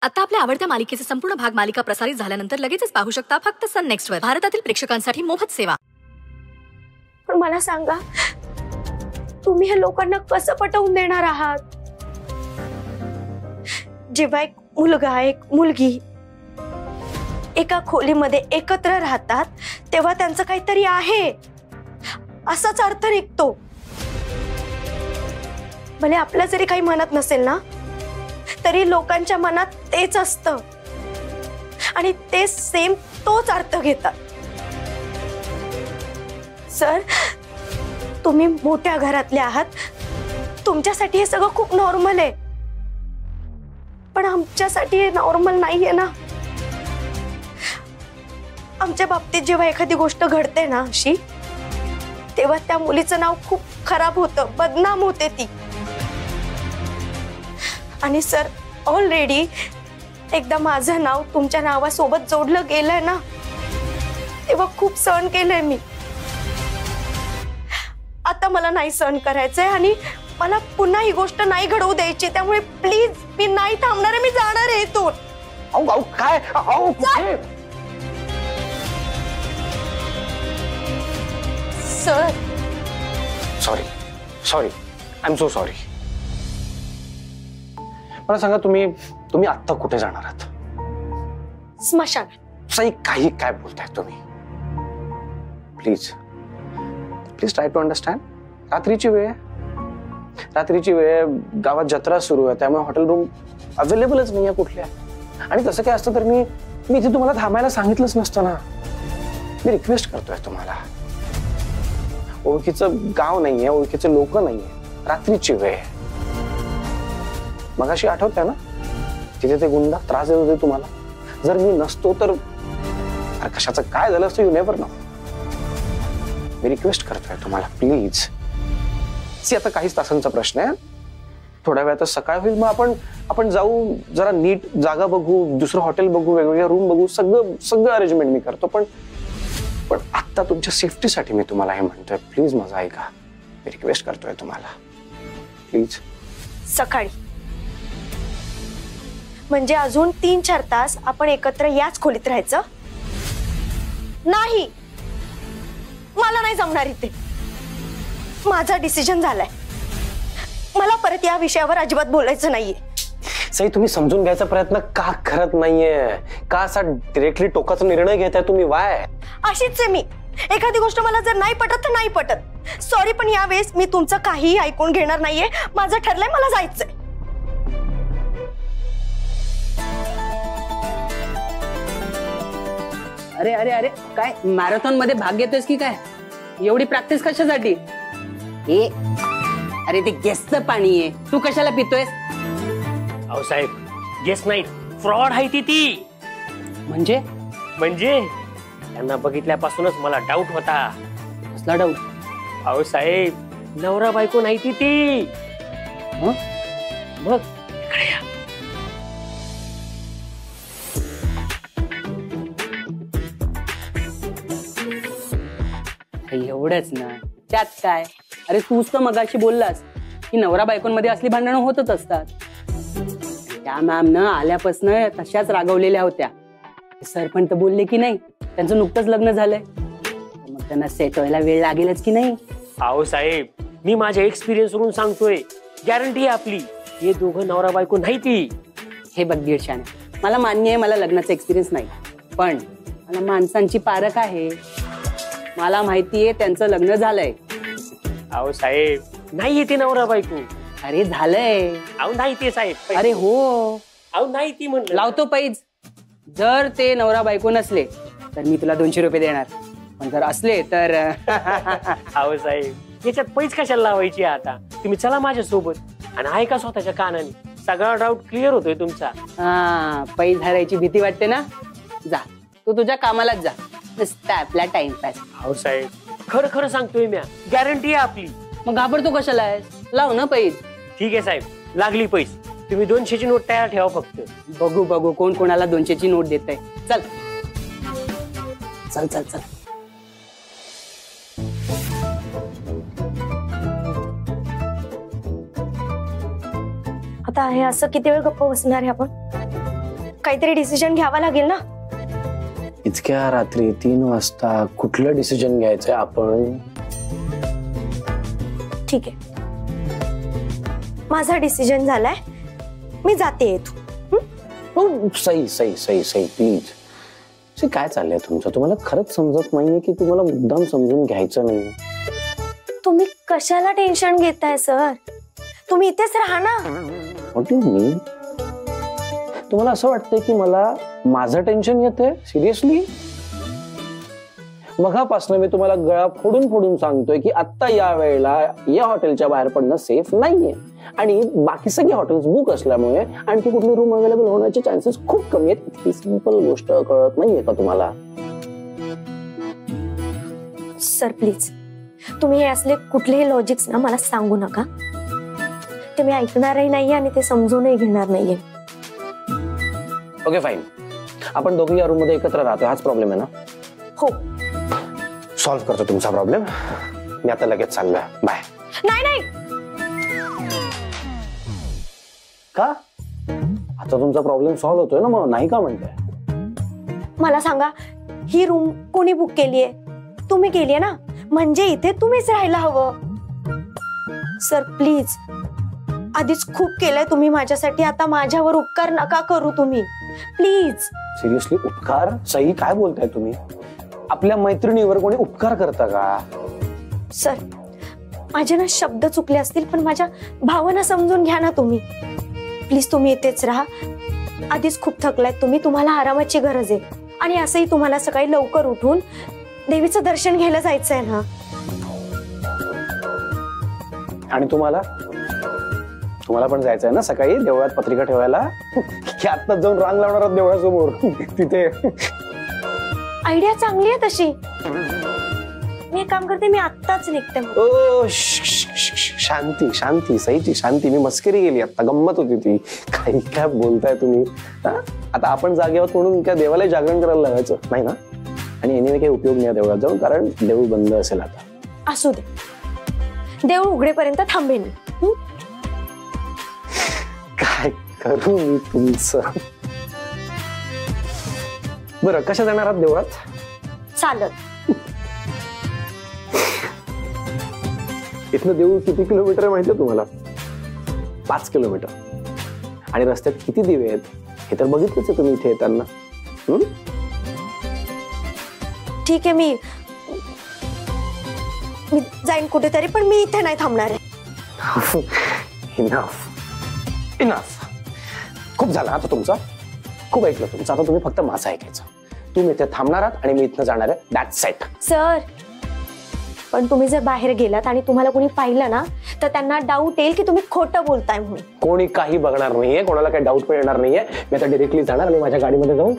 आता आपल्या आवडत्या मालिकेचे संपूर्ण भाग मालिका प्रसारित झाल्यानंतर लगेचच पाहू शकता फक्त सन नेक्स्ट वर. भारतातील प्रेक्षकांसाठी मोफत सेवा. पण मला सांगा, तुम्ही हे लोकांना कसं पटवून देणार आहात? जेव्हा एक मुलगा एक मुलगी एका खोलीमध्ये एकत्र राहतात तेव्हा त्यांचं काहीतरी आहे असाच अर्थ निघतो. भले आपल्या जरी काही म्हणत नसेल ना, तरी लोकांच्या मनात तेच असतं आणि ते सेम तोच अर्थ घेतात. सर, तुम्ही मोठ्या घरातले आहात, तुमच्यासाठी हे सगळं खूप नॉर्मल आहे, पण आमच्यासाठी हे नॉर्मल नाहीये ना. आमच्या बाबतीत जेव्हा एखादी गोष्ट घडते ना अशी, तेव्हा त्या मुलीचं नाव खूप खराब होतं, बदनाम होते ती. आणि सर, ऑलरेडी एकदा माझं नाव तुमच्या नावासोबत जोडलं गेलंय ना, तेव्हा खूप सहन केलंय मी. आता मला नाही सहन करायचंय आणि मला पुन्हा ही गोष्ट नाही घडवू द्यायची. त्यामुळे प्लीज, मी नाही थांबणार आहे, मी जाणार आहे इथून. काय sir, sorry sorry, I am so sorry. मला सांगा, तुम्ही आत्ता कुठे जाणार आहात? स्मशानात. सई, काही काय बोलताय तुम्ही? Please please try to understand. रात्रीची वेळ, गावात जत्रा सुरू आहे, त्यामुळे हॉटेल रूम अवेलेबलच नाही आहे कुठल्या. आणि तसं काय असतं तर मी इथे तुम्हाला थांबायला सांगितलंच नसतं ना. मी रिक्वेस्ट करतोय तुम्हाला. ओळखीचं गाव नाहीये, ओळखीचे लोक नाहीये, रात्रीची वेळ. मगाशी आठवतंय ना, तिथे ते गुंडा त्रास देत होते तुम्हाला. जर मी नसतो तर कशाचं काय झालं असतं, you never know. Me request करतोय तुम्हाला, प्लीज. आता काहीच तासांचा प्रश्न आहे, थोड्या वेळात सकाळ होईल, मग आपण जाऊ, जरा नीट जागा बघू, दुसरं हॉटेल बघू, वेगवेगळ्या रूम बघू, सगळं अरेंजमेंट मी करतो. पण आता तुमच्या सेफ्टीसाठी मी तुम्हाला हे म्हणतोय, प्लीज माझं ऐका. मी रिक्वेस्ट करतोय तुम्हाला, प्लीज. सकाळी म्हणजे अजून 3-4 तास आपण एकत्र याच खोलीत राहायचं नाही. मला नाही जमणार इथे. माझा डिसिजन झालाय. मला परत या विषयावर अजिबात बोलायचं नाहीये. सई, तुम्ही समजून घ्यायचा प्रयत्न का करत नाहीये? का असा डिरेक्टली टोकाचा निर्णय घेताय तुम्ही? वाय? अशीच आहे मी. एखादी गोष्ट मला जर नाही पटत तर नाही पटत. सॉरी, पण यावेळेस मी तुमचं काहीही ऐकून घेणार नाहीये. माझं ठरलंय, मला जायचंय. अरे अरे अरे, काय मॅरेथॉन मध्ये भाग घेतोयस की काय? एवढी प्रॅक्टिस कशासाठी? अरे ते गेसचं पाणी आहे, तू कशाला पितोयस? अहो साहेब, गेस नाही, फ्रॉड आहे ती. म्हणजे त्यांना बघितल्यापासूनच मला डाऊट होता. कसला डाऊट? अहो साहेब, नवरा बायको नाही ती. मग इकडे या. एवढंच ना, त्यात काय? अरे तूच तर मगाशी बोललास की नवरा बायकोंमध्ये असली भांडणं होतच असतात. त्या मॅमनं आल्यापासनं तशाच रागवलेल्या होत्या. सर पण तर बोलले की नाही, त्यांचं नुकतंच लग्न झालंय, मग त्यांना सेट व्हायला वेळ लागेलच की नाही? अहो साहेब, मी माझ्या एक्सपिरियन्स वरून सांगतोय, गॅरंटी आहे आपली. हे दोघं नवरा बायको नाही ती. हे बघ दीडशाने, मला मान्य आहे मला लग्नाचा एक्सपिरियन्स नाही, पण मला माणसांची पारख आहे. मला माहितीये त्यांचं लग्न झालंय. अहो साहेब, नाहीये ते नवरा बायको. अरे झालंय. अहो नाही ते साहेब. अरे हो. अहो नाही ती म्हणलं. लावतो पैज. जर ते नवरा बायको नसले तर मी तुला 200 रुपये देणार, पण जर असले तर अहो साहेब, याच्यात पैज कशाला लावायची? आता तुम्ही चला माझ्या सोबत आणि ऐका स्वतःच्या कानाने, सगळा डाऊट क्लिअर होतोय तुमचा. पैज हरायची भीती वाटते ना? जा, तू तुझ्या कामालाच जा, नुसता आपला टाइमपास. अहो साहेब, खरं सांगतोय मी, गॅरंटी आहे आपली. मग घाबरतो कशाला आहेस? लाव ना पैज. ठीक आहे साहेब, लागली पैज. तुम्ही 200ची नोट तयार ठेवा फक्त. बघू कोण कोणाला 200ची नोट देत आहे. चल चल चल चल. आता हे असं किती वेळ गप्प बसणार आहे आपण? काहीतरी डिसिजन घ्यावा लागेल ना. इतक्या रात्री 3 वाजता कुठलं डिसिजन घ्यायचंय आपण? ठीक आहे, माझा डिसिजन झालाय, मी जाते इथून. सही सही सही सही प्लीज. काय चाललंय तुमचं? तुम्हाला खरंच समजत नाहीये की तुम्हाला मुद्दाम समजून घ्यायचं नाही? तुम्ही कशाला टेन्शन घेताय सर? तुम्ही इथेच राहा ना. व्हॉट यू मीन? तुम्हाला असं वाटतंय की मला माझं टेन्शन येतंय? सिरियसली? मगापासून मी तुम्हाला गळा फोडून फोडून सांगतोय की आता या वेळेला या हॉटेलच्या बाहेर पडणं सेफ नाहीये आणि बाकी सगळे हॉटेल्स बुक असल्यामुळे आणखी कुठली रूम अवेलेबल होण्याचे चान्सेस खूप कमी आहेत. ही सिंपल गोष्ट कळत नाहीये का तुम्हाला? सर प्लीज, तुम्ही हे असले कुठलेही लॉजिक्स ना मला सांगू नका. ते मी ऐकणारही नाहीये आणि ते समजूनही घेणार नाहीये. ओके फाईन, आपण दोघी या रूम मध्ये एकत्र राहतो, हाच प्रॉब्लेम आहे ना? हो. सॉल्व्ह करतो तुमचा प्रॉब्लेम. मी आता लगेच चाललोय. बाय. नाही नाही, का? आता तुमचा प्रॉब्लेम सॉल्व्ह होतोय ना, मग नाही का म्हणताय? मला सांगा, ही रूम कोणी बुक केलीये? तुम्ही केलीये ना, म्हणजे इथे तुम्हीच राहायला हवं. सर प्लीज, आधीच खूप केलंय तुम्ही माझ्यासाठी, आता माझ्यावर उपकार नका करू तुम्ही प्लीज. सिरियसली? उपकार? सही काय बोलताय तुम्ही? आपल्या मैत्रिणीवर कोणी उपकार करता का? सर, माझे ना शब्द चुकले असतील, पण माझ्या भावना समजून घ्या ना तुम्ही प्लीज. तुम्ही इथेच राहा, आधीच खूप थकलाय तुम्ही, तुम्हाला आरामाची गरज आहे. आणि असंही तुम्हाला सकाळी लवकर उठून देवीचं दर्शन घ्यायला जायचंय ना. आणि तुम्हाला पण जायचंय ना सकाळी देवळात पत्रिका ठेवायला? की आत्ताच जाऊन रांग लावणार आहात देवळासमोर तिथे? आयडिया चांगली आहे तशी. मी एक काम करते, मी आत्ताच निघते. ओ शांती शांती, सहीची शांती. मी मस्करी केली, आता गंमत होती ती. काही काय बोलताय तुम्ही? आता आपण जागे आहोत म्हणून काय देवाला जागरण करायला लागायचं नाही ना? आणि याने काही उपयोग नाही देवळात जाऊन, कारण देऊळ बंद असेल आता. असू दे, देऊळ उघडेपर्यंत थांबेन. काय करू मी तुमचं? बरं, कशा जाणार आहात देवळात? चालत. इथलं देऊळ किती किलोमीटर आहे माहितीये तुम्हाला? 5 किलोमीटर. आणि रस्त्यात किती दिवे आहेत हे तर बघितलंच आहे तुम्ही इथे येताना. ठीक आहे, मी जाईन कुठेतरी, पण मी इथे नाही थांबणार आहे. इनफ इनफ, खूप झाला आता तुमचं. खूप ऐकलं तुमचं, आता तुम्ही फक्त माझं ऐकायचं. तुम्ही इथे थांबणार आहात आणि मी इथनं जाणार आहे, दॅट्स इट. सर, पण तुम्ही जर बाहेर गेलात आणि तुम्हाला कोणी पाहिलं ना, तर त्यांना डाऊट येईल की तुम्ही खोटं बोलताय म्हणून. कोणी काही बघणार नाहीये, कोणाला काही डाऊट पण येणार नाहीये. मी आता डिरेक्टली जाणार आणि माझ्या गाडीमध्ये जाऊन